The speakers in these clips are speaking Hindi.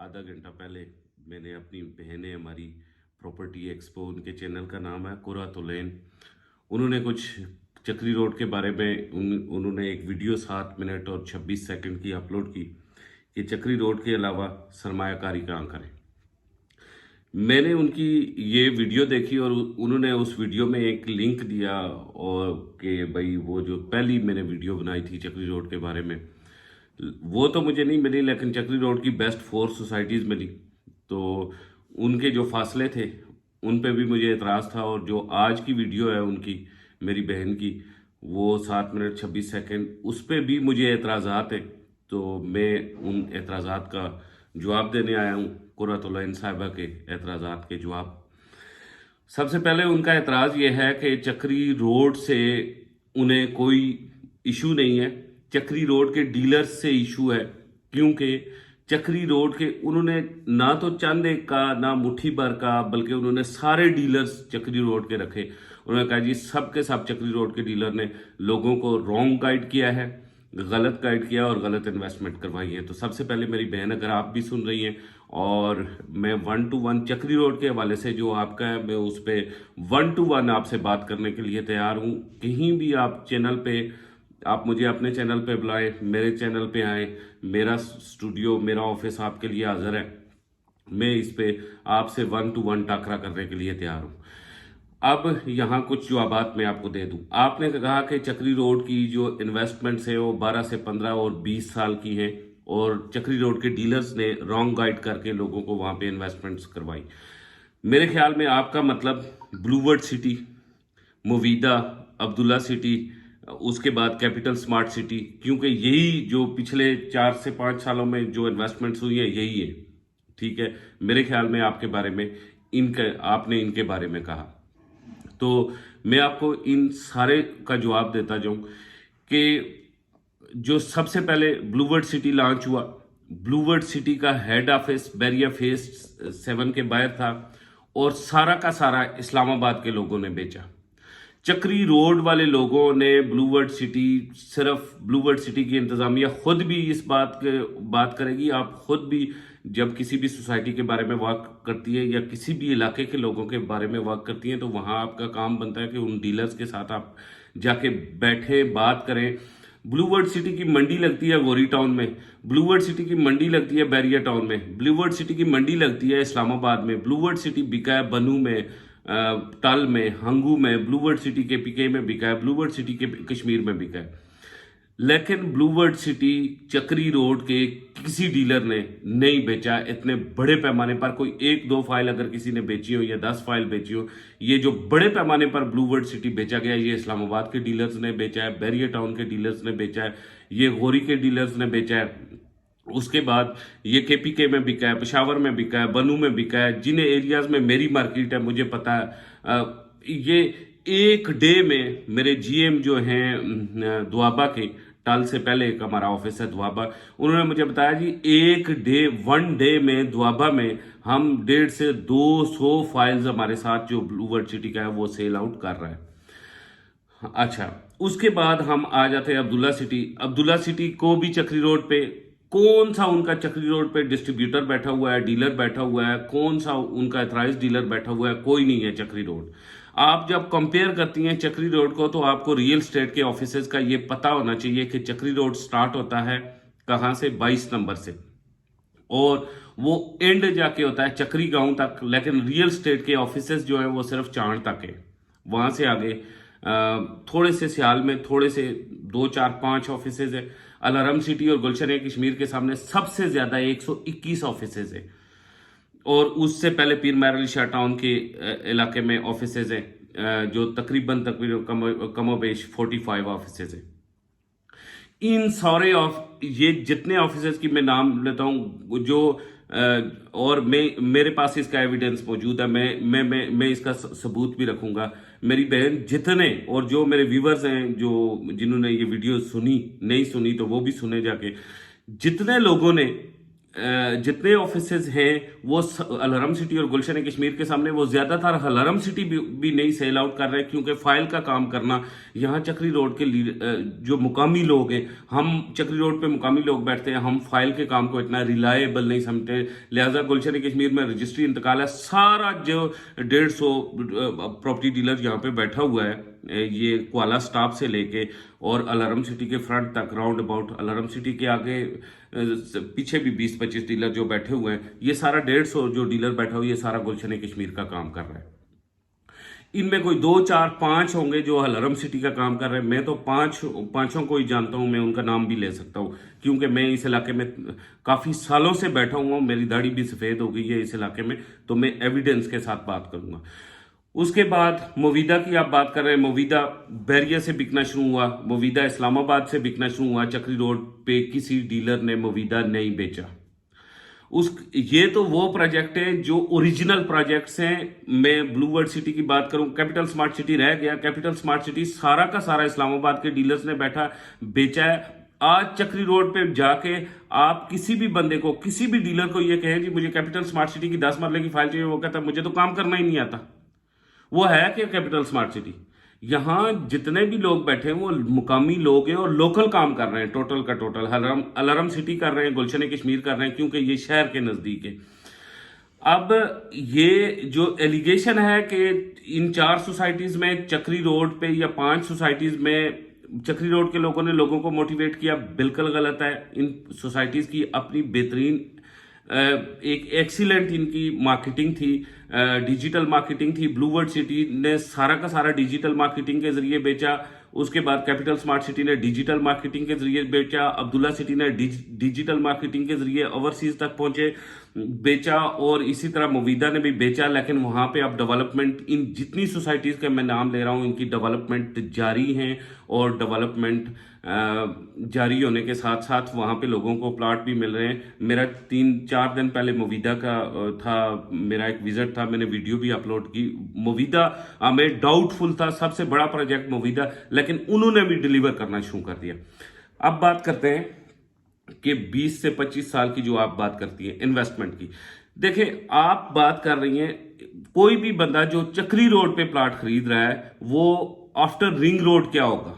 आधा घंटा पहले मैंने अपनी बहन है हमारी प्रॉपर्टी एक्सपो, उनके चैनल का नाम है कुरातुलैन। उन्होंने कुछ चक्री रोड के बारे में उन्होंने एक वीडियो 7 मिनट और 26 सेकंड की अपलोड की कि चक्री रोड के अलावा सरमायाकारी कहाँ करें। मैंने उनकी ये वीडियो देखी और उन्होंने उस वीडियो में एक लिंक दिया और कि भाई वो जो पहली मैंने वीडियो बनाई थी चक्री रोड के बारे में, वो तो मुझे नहीं मिली, लेकिन चक्री रोड की बेस्ट 4 सोसाइटीज़ मिली। तो उनके जो फासले थे उन पे भी मुझे एतराज़ था, और जो आज की वीडियो है उनकी, मेरी बहन की, वो 7 मिनट 26 सेकंड, उस पर भी मुझे एतराज़ात हैं। तो मैं उन एतराज़ात का जवाब देने आया हूँ, कुरातुलैन साहिबा के एतराज़ात के जवाब। सबसे पहले उनका एतराज़ ये है कि चक्री रोड से उन्हें कोई इशू नहीं है, चक्री रोड के डीलर्स से इशू है। क्योंकि चक्री रोड के उन्होंने ना तो चंद एक का ना मुट्ठी भर का, बल्कि उन्होंने सारे डीलर्स चक्री रोड के रखे। उन्होंने कहा जी सब के सब चक्री रोड के डीलर ने लोगों को रॉन्ग गाइड किया है, गलत गाइड किया और गलत इन्वेस्टमेंट करवाई है। तो सबसे पहले मेरी बहन, अगर आप भी सुन रही हैं, और मैं 1 to 1 चक्री रोड के हवाले से जो आपका है, मैं उस पर 1 to 1 आपसे बात करने के लिए तैयार हूँ। कहीं भी आप चैनल पे, आप मुझे अपने चैनल पे बुलाएं, मेरे चैनल पे आएँ, मेरा स्टूडियो, मेरा ऑफिस आपके लिए हाजिर है। मैं इस पे आपसे 1 to 1 टाकरा करने के लिए तैयार हूँ। अब यहाँ कुछ जवाबात मैं आपको दे दूं। आपने कहा कि चक्री रोड की जो इन्वेस्टमेंट्स है वो 12 से 15 और 20 साल की हैं, और चक्री रोड के डीलर्स ने रॉन्ग गाइड करके लोगों को वहाँ पे इन्वेस्टमेंट्स करवाई। मेरे ख्याल में आपका मतलब ब्लूवर्ड सिटी, मुवीदा, अब्दुल्ला सिटी, उसके बाद कैपिटल स्मार्ट सिटी, क्योंकि यही जो पिछले 4 से 5 सालों में जो इन्वेस्टमेंट्स हुई है यही है। ठीक है, मेरे ख्याल में आपके बारे में आपने इनके बारे में कहा, तो मैं आपको इन सारे का जवाब देता जाऊं कि जो सबसे पहले ब्लूवर्ड सिटी लॉन्च हुआ, ब्लूवर्ड सिटी का हेड ऑफिस बैरिया फेज 7 के बाहर था, और सारा का सारा इस्लामाबाद के लोगों ने बेचा। चक्री रोड वाले लोगों ने ब्लूवर्ड सिटी, सिर्फ ब्लूवर्ड सिटी की इंतजामिया खुद भी इस बात करेगी। आप खुद भी जब किसी भी सोसाइटी के बारे में वर्क करती है या किसी भी इलाके के लोगों के बारे में वर्क करती हैं, तो वहाँ आपका काम बनता है कि उन डीलर्स के साथ आप जाके बैठे, बात करें। ब्लूवर्ड सिटी की मंडी लगती है गोरी टाउन में, ब्लूवर्ड सिटी की मंडी लगती है बैरिया टाउन में, ब्लूवर्ड सिटी की मंडी लगती है इस्लामाबाद में, ब्लूवर्ड सिटी बिका है बनू में, टल में, हंगू में, ब्लूवर्ड सिटी के पीके में बिका है, ब्लूवर्ड सिटी के कश्मीर में बिका है। लेकिन ब्लूवर्ड सिटी चक्री रोड के किसी डीलर ने नहीं बेचा इतने बड़े पैमाने पर। कोई 1-2 फाइल अगर किसी ने बेची हो या 10 फाइल बेची हो, ये जो बड़े पैमाने पर ब्लूवर्ड सिटी बेचा गया, ये इस्लामाबाद के डीलर्स ने बेचा है, बैरिया टाउन के डीलर्स ने बेचा है, ये गोरी के डीलर्स ने बेचा है। उसके बाद ये केपीके में बिका है, पेशावर में बिका है, बनू में बिका है। जिन एरियाज में मेरी मार्केट है मुझे पता है। ये एक डे में मेरे जीएम जो हैं दुआबा के, टाल से पहले एक हमारा ऑफिस है दुआबा, उन्होंने मुझे बताया जी एक डे, 1 डे में दुआबा में हम 150 से 200 फाइल्स हमारे साथ जो ब्लूवर्ड सिटी का है वो सेल आउट कर रहा है। अच्छा, उसके बाद हम आ जाते हैं अब्दुल्ला सिटी। अब्दुल्ला सिटी को भी चक्री रोड पे, कौन सा उनका चक्री रोड पे डिस्ट्रीब्यूटर बैठा हुआ है, डीलर बैठा हुआ है, कौन सा उनका एथराइज डीलर बैठा हुआ है? कोई नहीं है चक्री रोड। आप जब कंपेयर करती हैं चक्री रोड को, तो आपको रियल स्टेट के ऑफिसेज का ये पता होना चाहिए कि चक्री रोड स्टार्ट होता है कहाँ से, 22 नंबर से, और वो एंड जाके होता है चक्री गांव तक। लेकिन रियल स्टेट के ऑफिसेज जो हैं वो सिर्फ चांद तक है, वहां से आगे थोड़े से सियाल में थोड़े से 2-4-5 ऑफिसेज है। अलारम सिटी और गुलशन कश्मीर के सामने सबसे ज्यादा 121 ऑफिसेज है, और उससे पहले पीर महर अली शाह टाउन के इलाके में ऑफिसेज हैं, जो तकरीबन कमोबेश 45 ऑफिसेज हैं। इन सारे ये जितने ऑफिसर्स की मैं नाम लेता हूं, जो और मेरे पास इसका एविडेंस मौजूद है, मैं इसका सबूत भी रखूंगा। मेरी बहन जितने, और जो मेरे व्यूवर्स हैं जो जिन्होंने ये वीडियो सुनी, नहीं सुनी तो वो भी सुने जाके, जितने लोगों ने जितने ऑफिसेज हैं वो अलहरम सिटी और गुलशन कश्मीर के सामने, वो ज्यादातर अलहरम सिटी भी नहीं सेल आउट कर रहे, क्योंकि फाइल का काम करना यहाँ चक्री रोड के जो मुकामी लोग हैं, हम चक्री रोड पे मुकामी लोग बैठते हैं, हम फाइल के काम को इतना रिलायबल नहीं समझते, लिहाजा गुलशन कश्मीर में रजिस्ट्री इंतकाल है। सारा जो 150 प्रॉपर्टी डीलर यहाँ पे बैठा हुआ है, ये क्वाला स्टाफ से लेके और अलहरम सिटी के फ्रंट तक, राउंड अबाउट अलहरम सिटी के आगे पीछे भी 20-25 डीलर जो बैठे हुए हैं, ये सारा 150 जो डीलर बैठा हुआ है, ये सारा गुलशन कश्मीर का काम कर रहा है। इनमें कोई 2, 4, 5 होंगे जो अलहरम सिटी का काम कर रहे हैं। मैं तो पांचों को ही जानता हूं, मैं उनका नाम भी ले सकता हूं, क्योंकि मैं इस इलाके में काफी सालों से बैठा हुआ हूं, मेरी दाढ़ी भी सफेद हो गई है इस इलाके में, तो मैं एविडेंस के साथ बात करूंगा। उसके बाद मोविदा की आप बात कर रहे हैं, मोविदा बैरिया से बिकना शुरू हुआ, मोविदा इस्लामाबाद से बिकना शुरू हुआ, चक्री रोड पे किसी डीलर ने मोविदा नहीं बेचा। ये तो वो प्रोजेक्ट है जो ओरिजिनल प्रोजेक्ट्स हैं। मैं ब्लू वर्ल्ड सिटी की बात करूं, कैपिटल स्मार्ट सिटी रह गया, कैपिटल स्मार्ट सिटी सारा का सारा इस्लामाबाद के डीलर्स ने बेचा है। आज चक्री रोड पे जाके आप किसी भी बंदे को, किसी भी डीलर को ये कहें जी मुझे कैपिटल स्मार्ट सिटी की 10 मरले की फाइल चाहिए, वो कहता है मुझे तो काम करना ही नहीं आता। वो है क्या कैपिटल स्मार्ट सिटी? यहां जितने भी लोग बैठे हैं वो मुकामी लोग हैं और लोकल काम कर रहे हैं, टोटल का टोटल। अलहरम सिटी कर रहे हैं, गुलशन कश्मीर कर रहे हैं, क्योंकि ये शहर के नजदीक है। अब ये जो एलिगेशन है कि इन 4 सोसाइटीज में चक्री रोड पे या 5 सोसाइटीज में चक्री रोड के लोगों ने लोगों को मोटिवेट किया, बिल्कुल गलत है। इन सोसाइटीज की अपनी बेहतरीन एक एक्सीलेंट इनकी मार्केटिंग थी, डिजिटल मार्केटिंग थी। ब्लू वर्ल्ड सिटी ने सारा का सारा डिजिटल मार्केटिंग के जरिए बेचा। उसके बाद कैपिटल स्मार्ट सिटी ने डिजिटल मार्केटिंग के जरिए बेचा। अब्दुल्ला सिटी ने डिजिटल मार्केटिंग के जरिए ओवरसीज तक पहुंचे, बेचा। और इसी तरह मोविदा ने भी बेचा। लेकिन वहां पे अब डेवलपमेंट, इन जितनी सोसाइटीज का मैं नाम ले रहा हूं, इनकी डेवलपमेंट जारी है और डेवलपमेंट जारी होने के साथ साथ वहां पे लोगों को प्लाट भी मिल रहे हैं। मेरा 3-4 दिन पहले मोविदा का था, मेरा एक विजिट था, मैंने वीडियो भी अपलोड की। मोविदा मैं डाउटफुल था, सबसे बड़ा प्रोजेक्ट मोविदा, लेकिन उन्होंने भी डिलीवर करना शुरू कर दिया। अब बात करते हैं कि 20 से 25 साल की जो आप बात करती है इन्वेस्टमेंट की। देखिए, आप बात कर रही हैं, कोई भी बंदा जो चक्री रोड पे प्लाट खरीद रहा है वो आफ्टर रिंग रोड क्या होगा?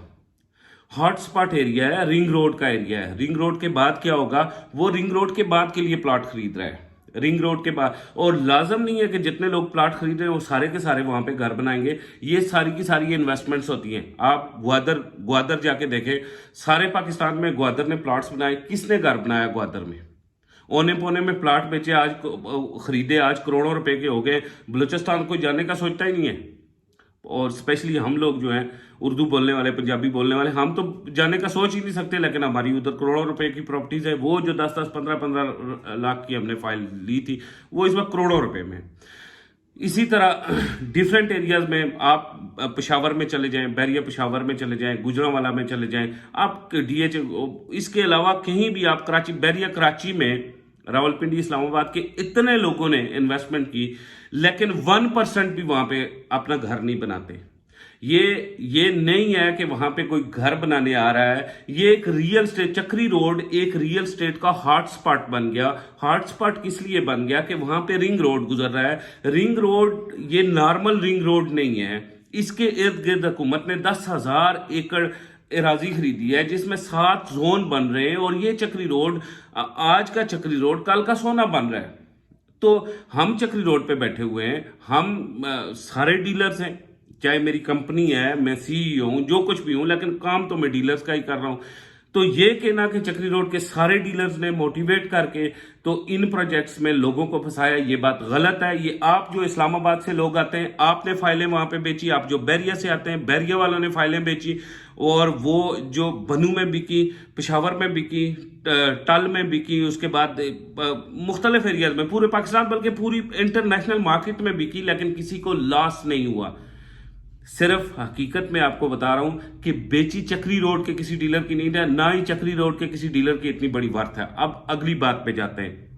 हॉटस्पॉट एरिया है, रिंग रोड का एरिया है। रिंग रोड के बाद क्या होगा? वो रिंग रोड के बाद के लिए प्लॉट खरीद रहा है, रिंग रोड के बाद। और लाजम नहीं है कि जितने लोग प्लॉट खरीद रहे हैं वो सारे के सारे वहां पे घर बनाएंगे। ये सारी की सारी इन्वेस्टमेंट्स होती हैं। आप ग्वादर जाके देखें, सारे पाकिस्तान में ग्वादर ने प्लॉट्स बनाए, किसने घर बनाया ग्वादर में? औने पौने में प्लॉट बेचे, आज खरीदे, आज करोड़ों रुपए के हो गए। बलूचिस्तान कोई जाने का सोचता ही नहीं है। और स्पेशली हम लोग जो हैं उर्दू बोलने वाले, पंजाबी बोलने वाले, हम तो जाने का सोच ही नहीं सकते। लेकिन हमारी उधर करोड़ों रुपए की प्रॉपर्टीज है। वो जो 10-10, 15-15 लाख की हमने फाइल ली थी, वो इस वक्त करोड़ों रुपए में। इसी तरह डिफरेंट एरियाज में आप पेशावर में चले जाएं, बैरिया पेशावर में चले जाएं, गुजरांवाला में चले जाएं, आप DH, इसके अलावा कहीं भी आप कराची, बैरिया कराची में, रावलपिंडी, इस्लामाबाद के इतने लोगों ने इन्वेस्टमेंट की, लेकिन 1% भी वहां पे अपना घर नहीं बनाते। ये नहीं है कि वहां पे कोई घर बनाने आ रहा है। ये एक रियल स्टेट, चक्री रोड एक रियल स्टेट का हॉटस्पॉट बन गया। हॉटस्पॉट किस लिए बन गया कि वहां पे रिंग रोड गुजर रहा है। रिंग रोड ये नॉर्मल रिंग रोड नहीं है। इसके इर्द गिर्द हुकूमत ने 10,000 एकड़ एराजी खरीदी है, जिसमें 7 जोन बन रहे हैं। और ये चक्री रोड, आज का चक्री रोड कल का सोना बन रहा है। तो हम चक्री रोड पे बैठे हुए हैं, हम सारे डीलर्स हैं, चाहे मेरी कंपनी है, मैं CEO हूं, जो कुछ भी हूं, लेकिन काम तो मैं डीलर्स का ही कर रहा हूं। तो ये कहना कि चक्री रोड के सारे डीलर्स ने मोटिवेट करके तो इन प्रोजेक्ट्स में लोगों को फंसाया, ये बात गलत है। ये आप जो इस्लामाबाद से लोग आते हैं, आपने फाइलें वहां पे बेची। आप जो बैरिया से आते हैं, बैरिया वालों ने फाइलें बेची। और वो जो बनू में बिकी, पेशावर में बिकी, टल में बिकी, उसके बाद मुख्तलिफ एरियाज में, पूरे पाकिस्तान बल्कि पूरी इंटरनेशनल मार्केट में बिकी, लेकिन किसी को लॉस नहीं हुआ। सिर्फ हकीकत में आपको बता रहा हूं कि बेची चक्री रोड के किसी डीलर की नहीं है, ना ही चक्री रोड के किसी डीलर की इतनी बड़ी वर्थ है। अब अगली बात पे जाते हैं।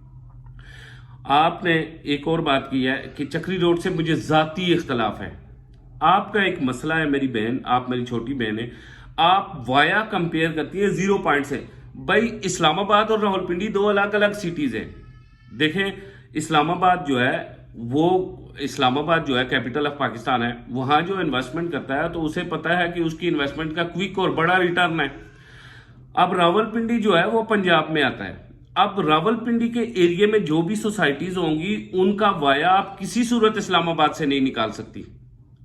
आपने एक और बात की है कि चक्री रोड से मुझे जाती इख्तलाफ है। आपका एक मसला है, मेरी बहन, आप मेरी छोटी बहन है, आप वाया कंपेयर करती है 0 पॉइंट से। भाई इस्लामाबाद और रावलपिंडी दो अलग अलग सिटीज हैं। देखें, इस्लामाबाद जो है वो इस्लामाबाद जो है कैपिटल ऑफ पाकिस्तान है, वहां जो इन्वेस्टमेंट करता है तो उसे पता है कि उसकी इन्वेस्टमेंट का क्विक और बड़ा रिटर्न है। अब रावलपिंडी जो है वो पंजाब में आता है। अब रावलपिंडी के एरिया में जो भी सोसाइटीज होंगी उनका वाया आप किसी सूरत इस्लामाबाद से नहीं निकाल सकती।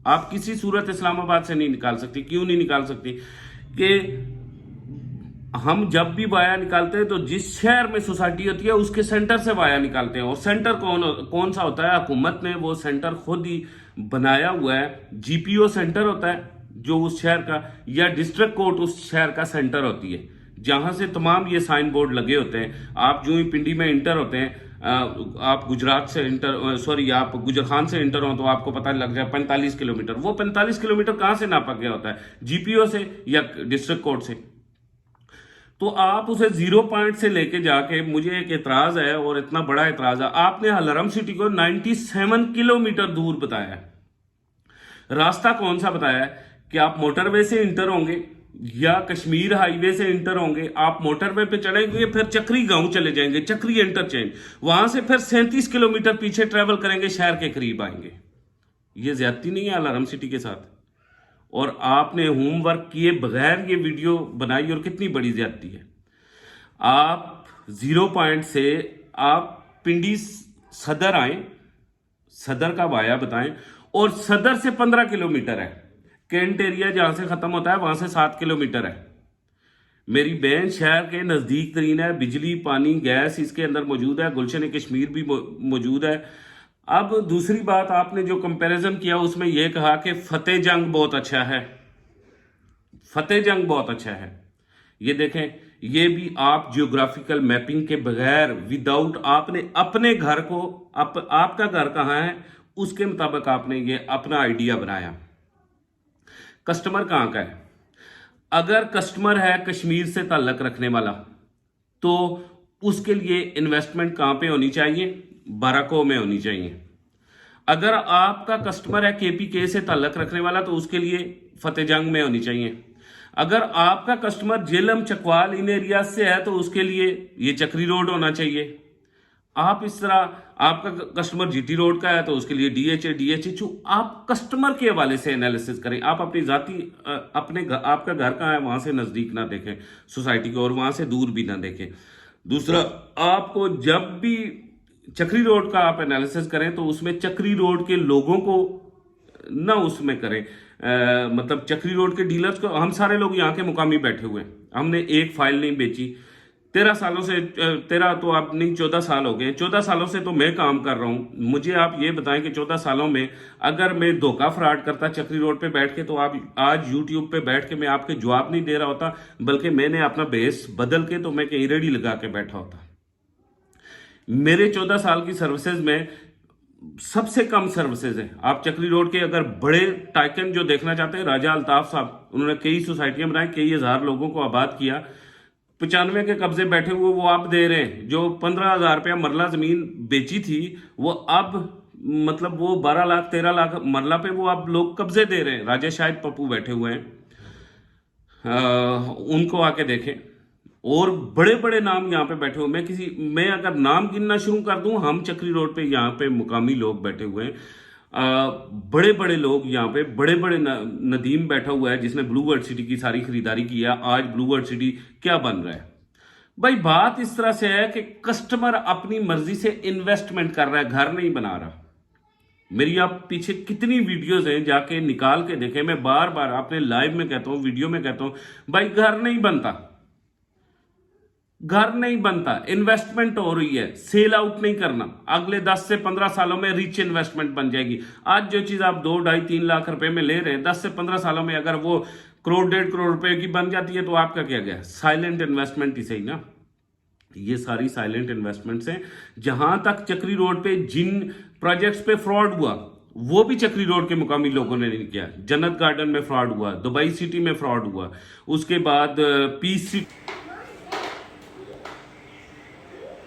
आप किसी सूरत इस्लामाबाद से नहीं निकाल सकती। क्यों नहीं निकाल सकती? कि हम जब भी वाया निकालते हैं तो जिस शहर में सोसाइटी होती है उसके सेंटर से वाया निकालते हैं। और सेंटर कौन सा होता है? हुकूमत ने वो सेंटर खुद ही बनाया हुआ है। जीपीओ सेंटर होता है जो उस शहर का, या डिस्ट्रिक्ट कोर्ट उस शहर का सेंटर होती है, जहां से तमाम ये साइन बोर्ड लगे होते हैं। आप जो ही पिंडी में इंटर होते हैं, आप गुजरात से आप गुजरखान से इंटर हो तो आपको पता लग जाए 45 किलोमीटर। वो 45 किलोमीटर कहां से नापा गया होता है? जीपीओ से या डिस्ट्रिक्ट कोर्ट से। तो आप उसे 0 पॉइंट से लेके जाके, मुझे एक एतराज है और इतना बड़ा एतराज है, आपने हलरम सिटी को 97 किलोमीटर दूर बताया है। रास्ता कौन सा बताया है? कि आप मोटरवे से इंटर होंगे या कश्मीर हाईवे से इंटर होंगे, आप मोटरवे पे चढ़ेंगे, फिर चक्री गांव चले जाएंगे, चक्री इंटरचेंज, वहां से फिर 37 किलोमीटर पीछे ट्रेवल करेंगे, शहर के करीब आएंगे। ये ज्यादती नहीं है अलार्म सिटी के साथ? और आपने होमवर्क किए बगैर ये वीडियो बनाई, और कितनी बड़ी ज्यादती है। आप 0 पॉइंट से आप पिंडी सदर आए, सदर का वाया बताएं, और सदर से 15 किलोमीटर है। कैंट एरिया जहां से खत्म होता है वहां से 7 किलोमीटर है। मेरी बहन शहर के नजदीक तरीन है। बिजली, पानी, गैस इसके अंदर मौजूद है। गुलशन कश्मीर भी मौजूद है। अब दूसरी बात, आपने जो कंपैरिजन किया उसमें यह कहा कि फतेह जंग बहुत अच्छा है। फतेह जंग बहुत अच्छा है। ये देखें, ये भी आप जियोग्राफिकल मैपिंग के बगैर, विदाउट, आपने अपने घर को, आपका घर कहां है उसके मुताबिक आपने ये अपना आइडिया बनाया। कस्टमर कहां का है? अगर कस्टमर है कश्मीर से ताल्लुक रखने वाला, तो उसके लिए इन्वेस्टमेंट कहां पे होनी चाहिए? बाराको में होनी चाहिए। अगर आपका कस्टमर है केपीके से ताल्लुक रखने वाला, तो उसके लिए फतेह जंग में होनी चाहिए। अगर आपका कस्टमर जेलम, चकवाल इन एरिया से है, तो उसके लिए ये चक्री रोड होना चाहिए। आप इस तरह, आपका कस्टमर जीटी रोड का है तो उसके लिए डीएचए, डीएचएच, आप कस्टमर के हवाले से एनालिसिस करें। आप अपनी जाती आपका घर कहाँ है वहां से नजदीक ना देखें सोसाइटी को, और वहां से दूर भी ना देखें। दूसरा, आपको जब भी चक्री रोड का आप एनालिसिस करें तो उसमें चक्री रोड के लोगों को ना उसमें करें, मतलब चक्री रोड के डीलर्स को। हम सारे लोग यहाँ के मुकामी बैठे हुए हैं, हमने एक फाइल नहीं बेची। 13 सालों से, 13 तो आप नहीं, 14 साल हो गए। 14 सालों से तो मैं काम कर रहा हूं। मुझे आप ये बताएं कि 14 सालों में अगर मैं धोखा फ्रॉड करता चक्री रोड पे बैठ के, तो आप आज यूट्यूब पे बैठ के मैं आपके जवाब नहीं दे रहा होता, बल्कि मैंने अपना बेस बदल के तो मैं कहीं रेडी लगा के बैठा होता। मेरे 14 साल की सर्विसेज में सबसे कम सर्विसेज है। आप चक्री रोड के अगर बड़े टाइकन जो देखना चाहते हैं, राजा अल्ताफ साहब, उन्होंने कई सोसाइटियां बनाई, कई हजार लोगों को आबाद किया। 95 के कब्जे बैठे हुए वो आप दे रहे हैं। जो 15,000 रुपया मरला जमीन बेची थी, वो अब मतलब वो 12 लाख 13 लाख मरला पे वो अब लोग कब्जे दे रहे हैं। राजा शाहिद पप्पू बैठे हुए हैं, उनको आके देखें। और बड़े बड़े नाम यहाँ पे बैठे हुए। मैं अगर नाम गिनना शुरू कर दूं, हम चक्री रोड पे यहाँ पे मुकामी लोग बैठे हुए हैं, बड़े बड़े लोग यहाँ पे, बड़े बड़े नदीम बैठा हुआ है जिसने ब्लू वर्ल्ड सिटी की सारी खरीदारी की है। आज ब्लू वर्ल्ड सिटी क्या बन रहा है? भाई बात इस तरह से है कि कस्टमर अपनी मर्जी से इन्वेस्टमेंट कर रहा है, घर नहीं बना रहा। मेरी आप पीछे कितनी वीडियोस हैं, जाके निकाल के देखें। मैं बार बार अपने लाइव में कहता हूं, वीडियो में कहता हूं, भाई घर नहीं बनता, घर नहीं बनता, इन्वेस्टमेंट हो रही है। सेल आउट नहीं करना। अगले 10 से 15 सालों में रिच इन्वेस्टमेंट बन जाएगी। आज जो चीज आप 2, 2.5, 3 लाख रुपए में ले रहे हैं, 10 से 15 सालों में अगर वो करोड़, 1.5 करोड़ रुपए की बन जाती है, तो आपका क्या गया? साइलेंट इन्वेस्टमेंट ही सही ना। ये सारी साइलेंट इन्वेस्टमेंट्स हैं। जहां तक चक्री रोड पे जिन प्रोजेक्ट्स पे फ्रॉड हुआ, वो भी चक्री रोड के मुकामी लोगों ने नहीं किया। जन्नत गार्डन में फ्रॉड हुआ, दुबई सिटी में फ्रॉड हुआ, उसके बाद पीस सिटी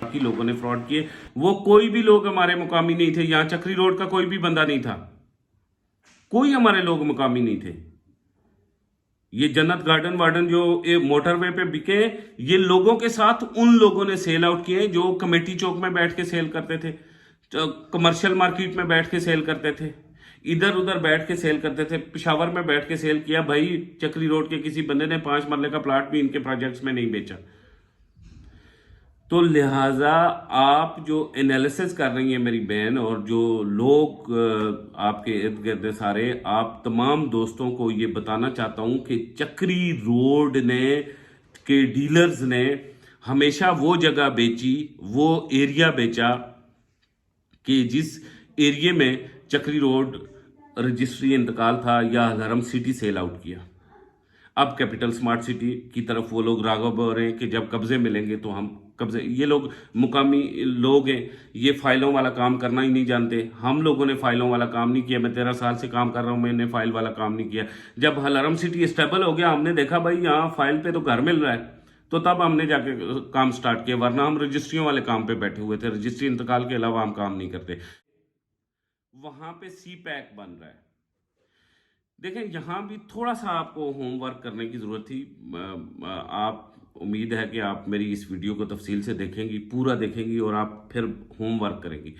की लोगों ने फ्रॉड किए। वो कोई भी लोग हमारे मुकामी नहीं थे। यहां चक्री रोड का कोई भी बंदा नहीं था, कोई हमारे लोग मुकामी नहीं थे। ये जन्नत गार्डन वार्डन जो ये मोटरवे पे बिके, ये लोगों के साथ उन लोगों ने सेल आउट किए जो कमेटी चौक में बैठ के सेल करते थे, कमर्शियल मार्केट में बैठ के सेल करते थे, इधर उधर बैठ के सेल करते थे। पेशावर में बैठ के सेल किया भाई, चक्री रोड के किसी बंदे ने 5 मरले का प्लाट भी इनके प्रोजेक्ट्स में नहीं बेचा। तो लिहाजा आप जो एनालिसिस कर रही हैं मेरी बहन, और जो लोग आपके इर्द गिर्द सारे, आप तमाम दोस्तों को ये बताना चाहता हूं कि चक्री रोड ने के डीलर्स ने हमेशा वो जगह बेची, वो एरिया बेचा कि जिस एरिया में चक्री रोड रजिस्ट्री इंतकाल था या हरम सिटी सेल आउट किया। अब कैपिटल स्मार्ट सिटी की तरफ वो लोग राग़िब हो रहे हैं कि जब कब्जे मिलेंगे तो हम कब्जे, ये लोग मुकामी लोग हैं, ये फाइलों वाला काम करना ही नहीं जानते। हम लोगों ने फाइलों वाला काम नहीं किया, मैं 13 साल से काम कर रहा हूँ, मैंने फाइल वाला काम नहीं किया। जब हरम सिटी स्टेबल हो गया, हमने देखा भाई यहाँ फाइल पे तो घर मिल रहा है, तो तब हमने जाके काम स्टार्ट किया, वरना हम रजिस्ट्रियों वाले काम पे बैठे हुए थे। रजिस्ट्री इंतकाल के अलावा हम काम नहीं करते। वहां पे सी पैक बन रहा है। देखें, यहाँ भी थोड़ा सा आपको होमवर्क करने की ज़रूरत थी। आप, उम्मीद है कि आप मेरी इस वीडियो को तफसील से देखेंगी, पूरा देखेंगी, और आप फिर होमवर्क करेंगी।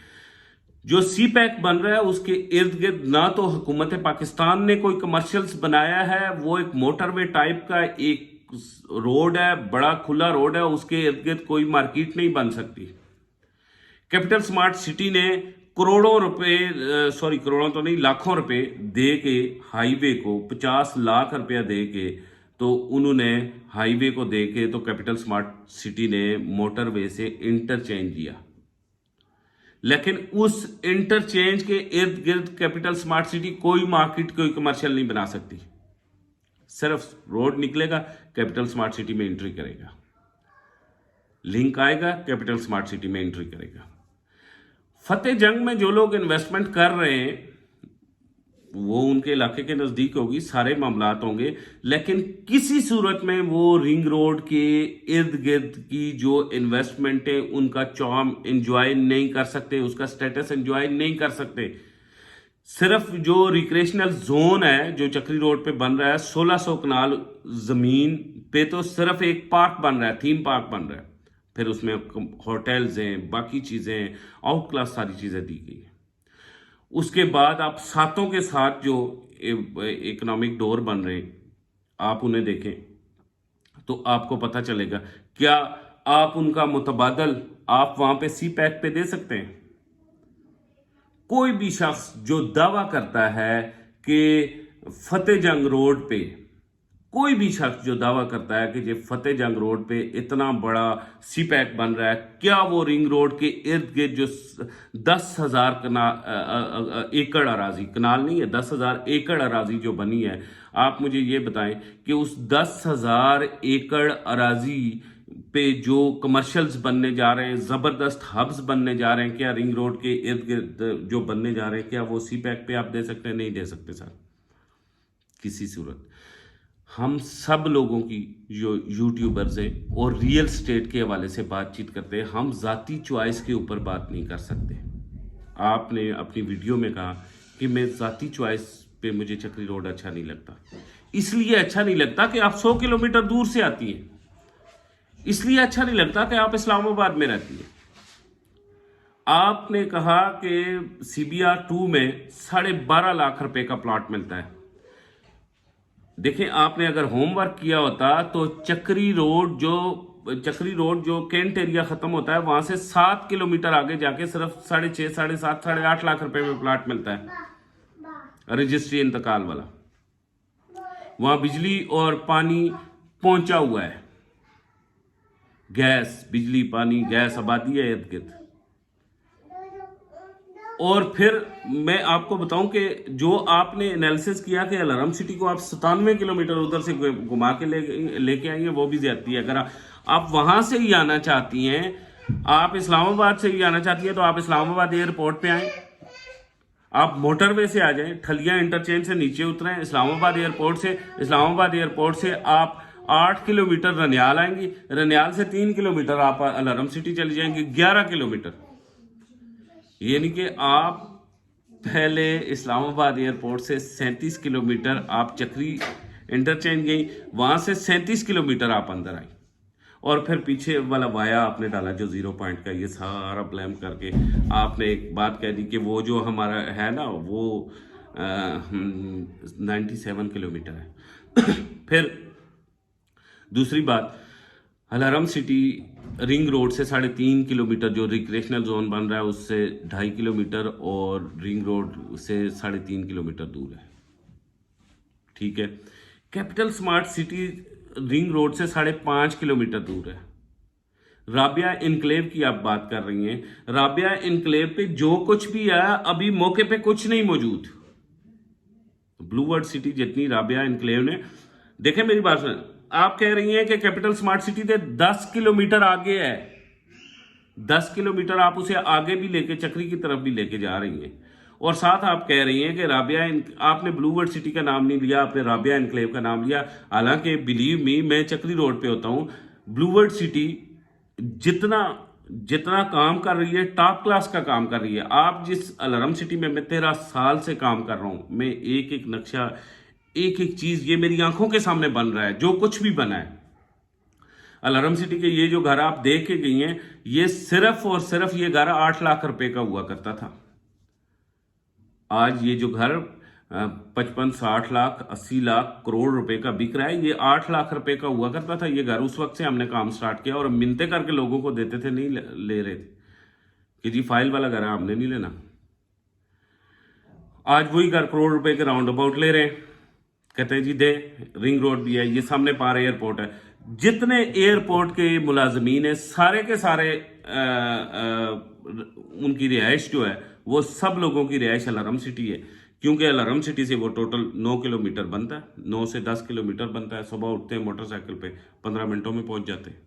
जो सी पैक बन रहा है उसके इर्द गिर्द ना तो हुकूमत पाकिस्तान ने कोई कमर्शियल्स बनाया है, वो एक मोटरवे टाइप का एक रोड है, बड़ा खुला रोड है, उसके इर्द गिर्द कोई मार्केट नहीं बन सकती। कैपिटल स्मार्ट सिटी ने करोड़ों रुपए, सॉरी करोड़ों तो नहीं, लाखों रुपए दे के हाईवे को, 50 लाख रुपया दे के, तो उन्होंने हाईवे को दे के, तो कैपिटल स्मार्ट सिटी ने मोटरवे से इंटरचेंज दिया। लेकिन उस इंटरचेंज के इर्द गिर्द कैपिटल स्मार्ट सिटी कोई मार्केट, कोई कमर्शियल नहीं बना सकती। सिर्फ रोड निकलेगा, कैपिटल स्मार्ट सिटी में एंट्री करेगा, लिंक आएगा, कैपिटल स्मार्ट सिटी में एंट्री करेगा। फतेह जंग में जो लोग इन्वेस्टमेंट कर रहे हैं वो उनके इलाके के नज़दीक होगी, सारे मामलात होंगे, लेकिन किसी सूरत में वो रिंग रोड के इर्द गिर्द की जो इन्वेस्टमेंट है उनका चार्म एंजॉय नहीं कर सकते, उसका स्टेटस एंजॉय नहीं कर सकते। सिर्फ जो रिक्रिएशनल जोन है जो चक्री रोड पे बन रहा है, 1600 कनाल जमीन पे तो सिर्फ एक पार्क बन रहा है, थीम पार्क बन रहा है। फिर उसमें होटल्स हैं, बाकी चीज़ें, आउट क्लास सारी चीज़ें दी गई हैं। उसके बाद आप सातों के साथ जो इकोनॉमिक डोर बन रहे हैं, आप उन्हें देखें तो आपको पता चलेगा। क्या आप उनका मुतबादल आप वहां पे सी पैक पे दे सकते हैं? कोई भी शख्स जो दावा करता है कि फतेह जंग रोड पे, कोई भी शख्स जो दावा करता है कि जो फतेह जंग रोड पे इतना बड़ा सी पैक बन रहा है, क्या वो रिंग रोड के इर्द गिर्द जो 10,000 एकड़ अराजी, कनाल नहीं है, 10,000 एकड़ अराजी जो बनी है, आप मुझे ये बताएं कि उस 10,000 एकड़ अराजी पे जो कमर्शियल्स बनने जा रहे हैं, ज़बरदस्त हब्स बनने जा रहे हैं, क्या रिंग रोड के इर्द गिर्द जो बनने जा रहे हैं, क्या वो सी पैक पे आप दे सकते हैं? नहीं दे सकते सर, किसी सूरत। हम सब लोगों की जो यूट्यूबर्स हैं और रियल स्टेट के हवाले से बातचीत करते हैं, हम ज़ाती चॉइस के ऊपर बात नहीं कर सकते। आपने अपनी वीडियो में कहा कि मैं ज़ाती चॉइस पे मुझे चक्री रोड अच्छा नहीं लगता। इसलिए अच्छा नहीं लगता कि आप 100 किलोमीटर दूर से आती हैं, इसलिए अच्छा नहीं लगता कि आप इस्लामाबाद में रहती हैं। आपने कहा कि CBR 2 में 12.5 लाख रुपए का प्लॉट मिलता है। देखें, आपने अगर होमवर्क किया होता तो चक्री रोड जो कैंट एरिया खत्म होता है, वहां से 7 किलोमीटर आगे जाके सिर्फ 6.5, 7.5, 8.5 लाख रुपए में प्लाट मिलता है, रजिस्ट्री इंतकाल वाला। वहां बिजली और पानी पहुंचा हुआ है, गैस, बिजली, पानी, गैस, आबादी है इर्द गिर्द। और फिर मैं आपको बताऊं कि जो आपने एनालिसिस किया कि अलहरम सिटी को आप 97 किलोमीटर उधर से घुमा के लेके आएंगे, वो भी ज्यादती है। अगर आप वहां से ही आना चाहती हैं, आप इस्लामाबाद से ही आना चाहती हैं, तो आप इस्लामाबाद एयरपोर्ट पे आए, आप मोटरवे से आ जाएं, ठलिया इंटरचेंज से नीचे उतरें, इस्लामाबाद एयरपोर्ट से आप 8 किलोमीटर रनियाल आएंगी, रनियाल से 3 किलोमीटर आप अलहरम सिटी चली जाएंगी, 11 किलोमीटर। यानी कि आप पहले इस्लामाबाद एयरपोर्ट से 37 किलोमीटर आप चक्री इंटरचेंज गई, वहां से 37 किलोमीटर आप अंदर आई और फिर पीछे वाला वाया आपने डाला जो 0 पॉइंट का, ये सारा ब्लैम करके आपने एक बात कह दी कि वो जो हमारा है ना वो 97 किलोमीटर है। फिर दूसरी बात, अलारम सिटी रिंग रोड से 3.5 किलोमीटर जो रिक्रिएशनल जोन बन रहा है उससे 2.5 किलोमीटर और रिंग रोड से 3.5 किलोमीटर दूर है, ठीक है। Capital smart city ring road से 5.5 किलोमीटर दूर है। राबिया इनक्लेव की आप बात कर रही हैं, राबिया इनक्लेव पे जो कुछ भी आया अभी मौके पे कुछ नहीं मौजूद। ब्लू वर्ल्ड सिटी जितनी राबिया इनक्लेव ने, देखें मेरी बात सुन, आप कह रही हैं कि कैपिटल स्मार्ट सिटी से 10 किलोमीटर आगे है, 10 किलोमीटर आप उसे आगे भी लेके चक्री की तरफ भी लेके जा रही हैं और साथ आप कह रही हैं कि राबिया आपने ब्लू वर्ल्ड सिटी का नाम नहीं लिया, आपने राबिया इनक्लेव का नाम लिया। हालांकि बिलीव मी, मैं चक्री रोड पे होता हूं। ब्लू वर्ल्ड सिटी जितना जितना काम कर रही है टॉप क्लास का काम कर रही है। आप जिस अलार्म सिटी में मैं 13 साल से काम कर रहा हूं, मैं एक एक नक्शा एक एक चीज ये मेरी आंखों के सामने बन रहा है, जो कुछ भी बना है। अलार्म सिटी के ये जो घर आप देख के गई हैं, ये सिर्फ और सिर्फ ये घर 8 लाख रुपए का हुआ करता था। आज ये जो घर 55, 60 लाख, 80 लाख, करोड़ रुपए का बिक रहा है, ये 8 लाख रुपए का हुआ करता था ये घर। उस वक्त से हमने काम स्टार्ट किया और मिन्नतें करके लोगों को देते थे, नहीं ले रहे थे कि जी फाइल वाला घर है, हमने नहीं लेना। आज वही घर करोड़ रुपए के राउंड अबाउट ले रहे हैं, कहते हैं जी दे, रिंग रोड भी है, ये सामने पार एयरपोर्ट है। जितने एयरपोर्ट के मुलाजमीन है सारे के सारे उनकी रिहाइश जो है वो सब लोगों की रिहाइश अलार्म सिटी है, क्योंकि अलार्म सिटी से वो टोटल 9 किलोमीटर बनता है, 9 से 10 किलोमीटर बनता है। सुबह उठते हैं मोटरसाइकिल पे, 15 मिनटों में पहुंच जाते हैं।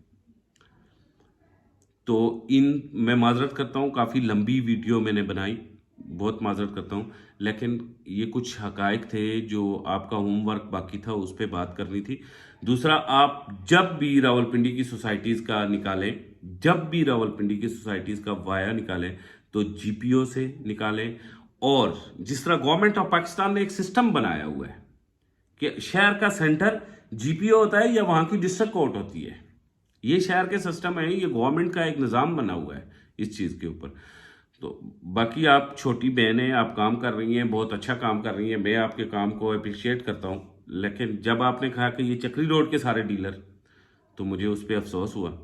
तो मैं माजरत करता हूँ, काफ़ी लंबी वीडियो मैंने बनाई, बहुत माजरत करता हूँ, लेकिन ये कुछ हकायक थे जो आपका होमवर्क बाकी था, उस पर बात करनी थी। दूसरा, आप जब भी रावलपिंडी की सोसाइटीज़ का निकालें, जब भी रावलपिंडी की सोसाइटीज़ का वाया निकालें तो जीपीओ से निकालें। और जिस तरह गवर्नमेंट ऑफ पाकिस्तान ने एक सिस्टम बनाया हुआ है कि शहर का सेंटर जीपीओ होता है या वहाँ की डिस्ट्रिक्ट कोर्ट होती है, ये शहर के सिस्टम है, ये गवर्नमेंट का एक निज़ाम बना हुआ है इस चीज़ के ऊपर। तो बाकी आप छोटी बहन हैं, आप काम कर रही हैं, बहुत अच्छा काम कर रही हैं, मैं आपके काम को अप्रिशिएट करता हूँ। लेकिन जब आपने कहा कि ये चक्री रोड के सारे डीलर, तो मुझे उस पर अफसोस हुआ।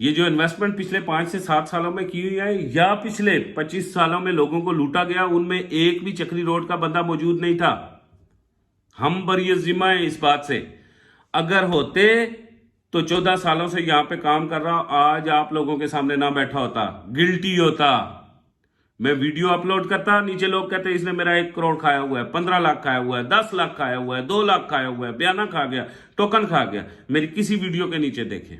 ये जो इन्वेस्टमेंट पिछले 5 से 7 सालों में की हुई है या पिछले 25 सालों में लोगों को लूटा गया, उनमें एक भी चक्री रोड का बंदा मौजूद नहीं था। हम बरी जिम्मा है इस बात से। अगर होते तो 14 सालों से यहां पे काम कर रहा हूं, आज आप लोगों के सामने ना बैठा होता, गिल्टी होता। मैं वीडियो अपलोड करता, नीचे लोग कहते इसने मेरा 1 करोड़ खाया हुआ है, 15 लाख खाया हुआ है, 10 लाख खाया हुआ है, 2 लाख खाया हुआ है, बयाना खा गया, टोकन खा गया। मेरी किसी वीडियो के नीचे देखें,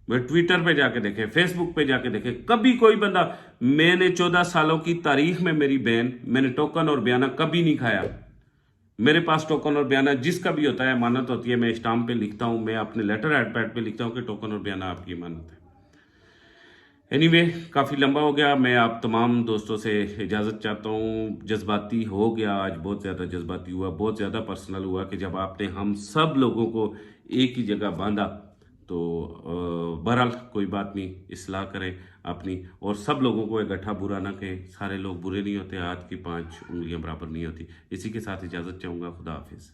मैं ट्विटर पे जाके देखे, फेसबुक पे जाके देखे, कभी कोई बंदा, मैंने 14 सालों की तारीख में मेरी बहन, मैंने टोकन और बयाना कभी नहीं खाया। मेरे पास टोकन और बयाना जिसका भी होता है, अमानत होती है, मैं स्टाम्प पे लिखता हूं, मैं अपने लेटर हेड पैड पे लिखता हूं कि टोकन और बयाना आपकी अमानत है। एनीवे, काफ़ी लंबा हो गया, मैं आप तमाम दोस्तों से इजाज़त चाहता हूँ। जज्बाती हो गया आज, बहुत ज़्यादा जज्बाती हुआ, बहुत ज़्यादा पर्सनल हुआ कि जब आपने हम सब लोगों को एक ही जगह बांधा। तो बहरहाल कोई बात नहीं, इस्लाह करें अपनी, और सब लोगों को इकट्ठा बुरा ना कहें, सारे लोग बुरे नहीं होते, हाथ की 5 उंगलियां बराबर नहीं होती। इसी के साथ इजाज़त चाहूँगा, खुदा हाफिज़।